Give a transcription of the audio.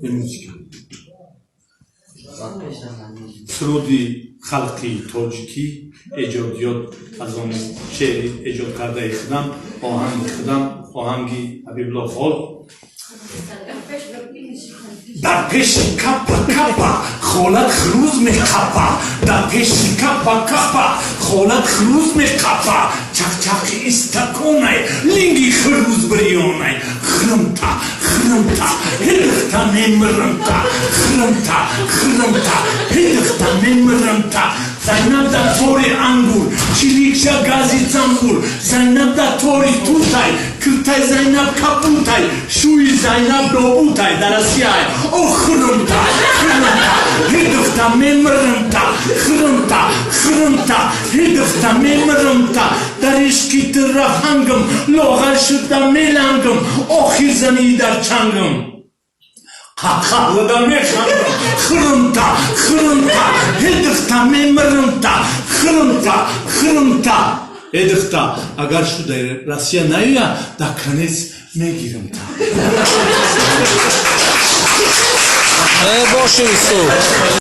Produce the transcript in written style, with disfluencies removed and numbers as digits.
მუსიკა. სროდი ხალხი თოჯიკი ეჯოდიოთ აზონი შერი ეჯოდ კარდა იხდამ ოჰანგი აბიბლო ხოლ და პეში კაპა ხოლად ხრუზ მე კაპა და პეში კაპა ხოლად ხრუზ მე კაპა ჩახჩახი ისტაკონაი ლინგი ხრუზ ბრიონაი ხრმთა ჰედხთა მემრმთა ხრმთა ჰედხთა მემრმთა Zainabda tori angur, çilikşa gazi zambur, Zainabda tori tutay, kırtay Zainab kaputay, şuy Zainab robutay, darasiyay, o hırımta, hıdıfta memrımta, hırımta, hıdıfta memrımta, darişki tırrahangım, loğaşıda melangım, o hizani dar çangım. Haqaqlıda meşandım, hırımta, hıdıfta memrımta, hırımta, edifta, agar şuda Rusiyanaya da kanez megirimta. Boş istu.